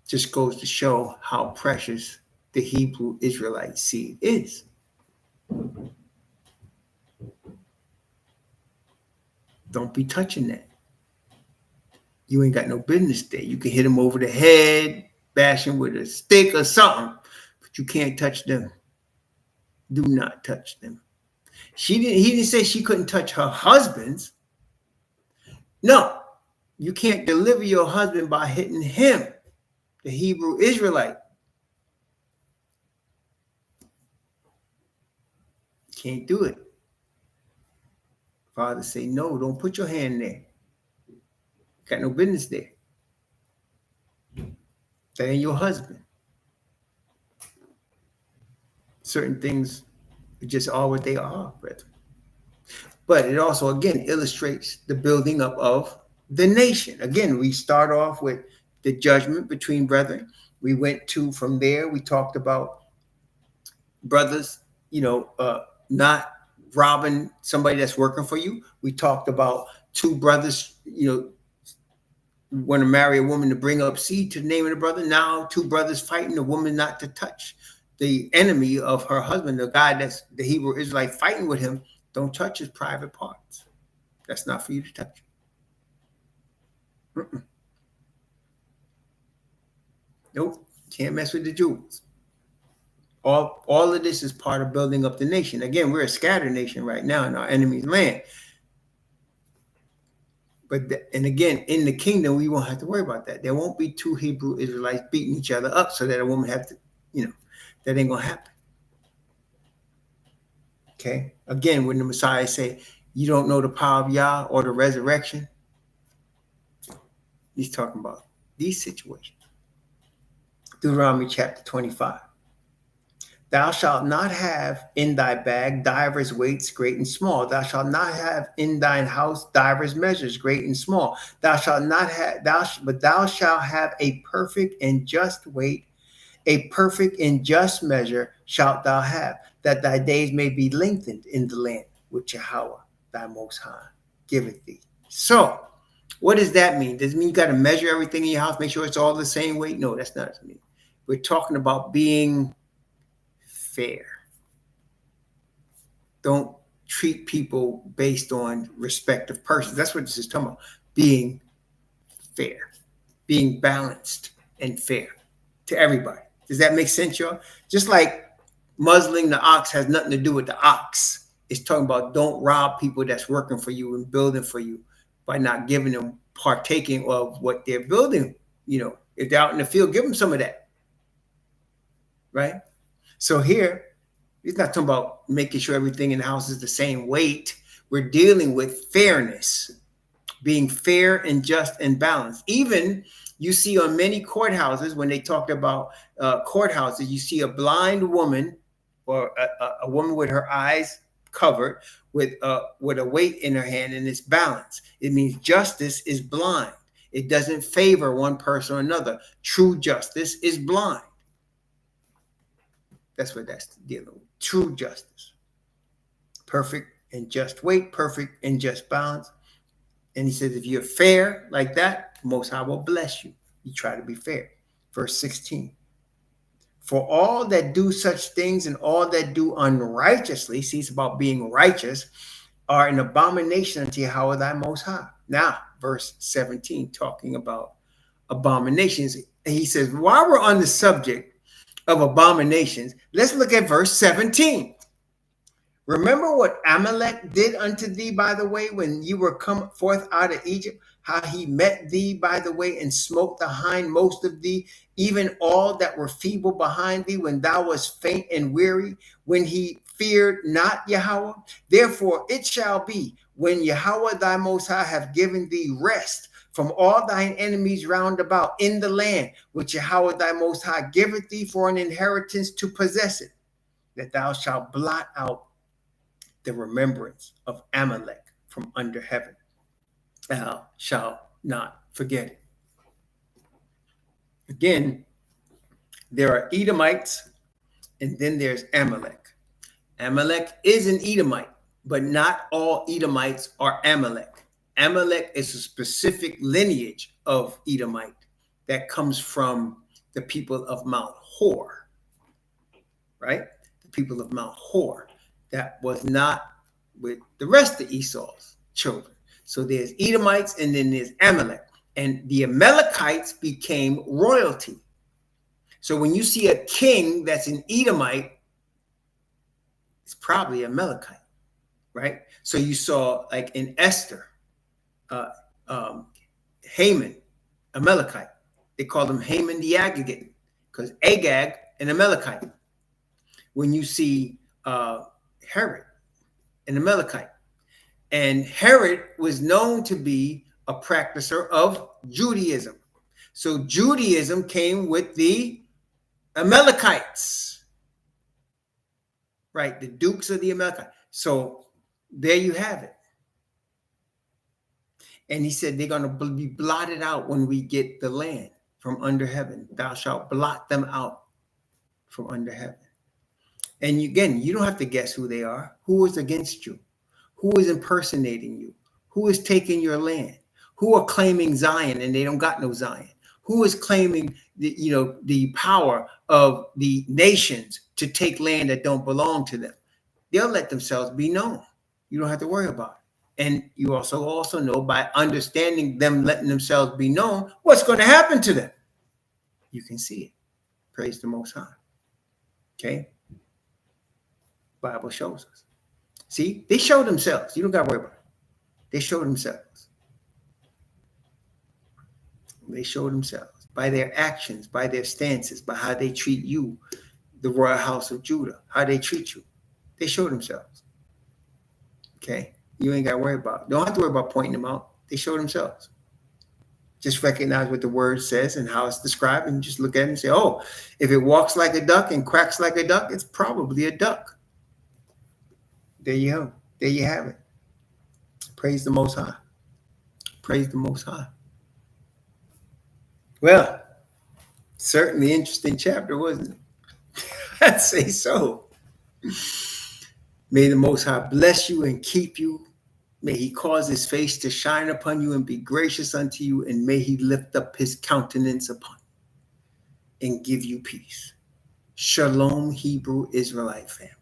Just goes to show how precious the Hebrew Israelite seed is. Don't be touching that. You ain't got no business there. You can hit them over the head, bash them with a stick or something, but you can't touch them. Do not touch them. He didn't say she couldn't touch her husbands. No, you can't deliver your husband by hitting him, the Hebrew Israelite. Can't do it. Father say, no, don't put your hand there. Got no business there. That ain't your husband. Certain things just are what they are, brethren. But it also, again, illustrates the building up of the nation. Again, we start off with the judgment between brethren. We went to, from there, we talked about brothers, not robbing somebody that's working for you. We talked about two brothers, want to marry a woman to bring up seed to the name of the brother. Now two brothers fighting a woman not to touch the enemy of her husband, the guy that's the Hebrew Israelite fighting with him. Don't touch his private parts. That's not for you to touch. Nope. Can't mess with the Jews. All of this is part of building up the nation. Again, we're a scattered nation right now in our enemy's land. And again, in the kingdom, we won't have to worry about that. There won't be two Hebrew Israelites beating each other up so that a woman have to, that ain't going to happen. Okay. Again, when the Messiah say, you don't know the power of Yah or the resurrection, he's talking about these situations. Deuteronomy chapter 25. Thou shalt not have in thy bag divers weights, great and small. Thou shalt not have in thine house divers measures, great and small. Thou shalt not have, but thou shalt have a perfect and just weight, a perfect and just measure shalt thou have, that thy days may be lengthened in the land which Yahweh, thy Most High, giveth thee. So, what does that mean? Does it mean you got to measure everything in your house, make sure it's all the same weight? No, that's not what it means. We're talking about being fair. Don't treat people based on respect of persons. That's what this is talking about. Being fair, being balanced and fair to everybody. Does that make sense, y'all? Just like muzzling the ox has nothing to do with the ox. It's talking about don't rob people that's working for you and building for you by not giving them, partaking of what they're building. If they're out in the field, give them some of that. Right? So here, he's not talking about making sure everything in the house is the same weight. We're dealing with fairness. being fair and just and balanced. Even you see on many courthouses, when they talk about courthouses, you see a blind woman or a woman with her eyes covered with a weight in her hand, and it's balanced. It means justice is blind. It doesn't favor one person or another. True justice is blind. That's what that's dealing with. True justice. Perfect and just weight, perfect and just balance. And he says, if you're fair like that, Most High will bless you. You try to be fair. Verse 16. For all that do such things and all that do unrighteously, see, it's about being righteous, are an abomination unto Yahweh thy Most High. Now, verse 17, talking about abominations. And he says, while we're on the subject of abominations, let's look at verse 17. Remember what Amalek did unto thee, by the way, when you were come forth out of Egypt, how he met thee, by the way, and smote the hindmost of thee, even all that were feeble behind thee, when thou wast faint and weary, when he feared not Yahweh. Therefore it shall be, when Yahweh thy Most High have given thee rest from all thine enemies round about in the land, which Yahweh thy Most High giveth thee for an inheritance to possess it, that thou shalt blot out the remembrance of Amalek from under heaven. Thou shalt not forget it. Again, there are Edomites, and then there's Amalek. Amalek is an Edomite, but not all Edomites are Amalek. Amalek is a specific lineage of Edomite that comes from the people of Mount Hor, right? The people of Mount Hor. That was not with the rest of Esau's children. So there's Edomites and then there's Amalek. And the Amalekites became royalty. So when you see a king that's an Edomite, it's probably Amalekite, right? So you saw, like in Esther, Haman, Amalekite. They called him Haman the Agagite because Agag, an Amalekite. When you see Herod, an Amalekite. And Herod was known to be a practicer of Judaism. So Judaism came with the Amalekites, right? The dukes of the Amalekites. So there you have it. And he said they're going to be blotted out when we get the land from under heaven. Thou shalt blot them out from under heaven. And again, you don't have to guess who they are. Who is against you? Who is impersonating you? Who is taking your land? Who are claiming Zion and they don't got no Zion? Who is claiming the power of the nations to take land that don't belong to them? They'll let themselves be known. You don't have to worry about it. And you also know by understanding them letting themselves be known what's going to happen to them. You can see it. Praise the Most High. Okay? Bible shows us. See, they show themselves. You don't got to worry about it. They show themselves. They show themselves by their actions, by their stances, by how they treat you, the royal house of Judah, how they treat you. They show themselves. Okay? You ain't got to worry about it. Don't have to worry about pointing them out. They show themselves. Just recognize what the word says and how it's described and just look at it and say, oh, if it walks like a duck and quacks like a duck, it's probably a duck. There you go. There you have it. Praise the Most High. Praise the Most High. Well, certainly interesting chapter, wasn't it? I'd say so. May the Most High bless you and keep you. May he cause his face to shine upon you and be gracious unto you. And may he lift up his countenance upon you and give you peace. Shalom, Hebrew Israelite family.